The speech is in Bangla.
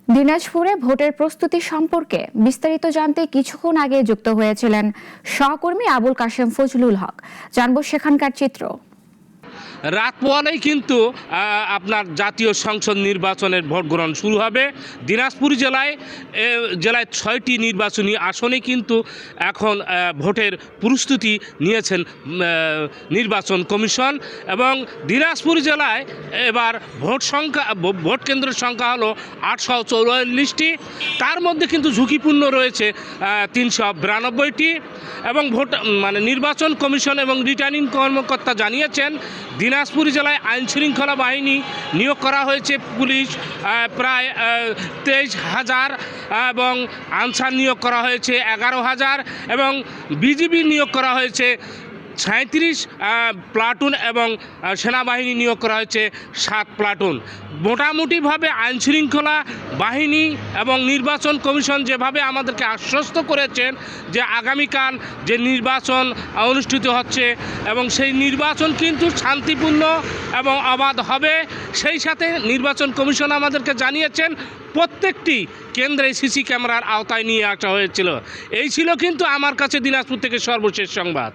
দিনাজপুরে ভোটের প্রস্তুতি সম্পর্কে বিস্তারিত জানতে কিছুক্ষণ আগে যুক্ত হয়েছিলেন সহকর্মী আবুল কাশেম ফজলুল হক। জানবো সেখানকার চিত্র। রাত পোয়ালেই কিন্তু আপনার জাতীয় সংসদ নির্বাচনের ভোট গ্রহণ শুরু হবে। দিনাজপুর জেলায় 6টি নির্বাচনী আসনে কিন্তু এখন ভোটের প্রস্তুতি নিয়েছেন নির্বাচন কমিশন, এবং দিনাজপুর জেলায় এবার ভোট কেন্দ্রের সংখ্যা হলো 844টি। তার মধ্যে কিন্তু ঝুঁকিপূর্ণ রয়েছে 392টি, এবং নির্বাচন কমিশন এবং রিটার্নিং কর্মকর্তা জানিয়েছেন দিনাজপুর জেলায় আইনশৃঙ্খলা বাহিনী নিয়োগ করা হয়েছে, পুলিশ প্রায় 23,000, এবং আনসার নিয়োগ করা হয়েছে 11,000, এবং বিজিবি নিয়োগ করা হয়েছে 37 প্লাটুন, এবং সেনাবাহিনী নিয়োগ করা হয়েছে 7 প্লাটুন। মোটামুটিভাবে আইনশৃঙ্খলা বাহিনী এবং নির্বাচন কমিশন যেভাবে আমাদেরকে আশ্বস্ত করেছেন যে আগামীকাল যে নির্বাচন অনুষ্ঠিত হচ্ছে এবং সেই নির্বাচন কিন্তু শান্তিপূর্ণ এবং অবাধ হবে, সেই সাথে নির্বাচন কমিশন আমাদেরকে জানিয়েছেন প্রত্যেকটি কেন্দ্রে সিসি ক্যামেরার আওতায় নিয়ে আসা হয়েছিল। এই ছিল কিন্তু আমার কাছে দিনাজপুর থেকে সর্বশেষ সংবাদ।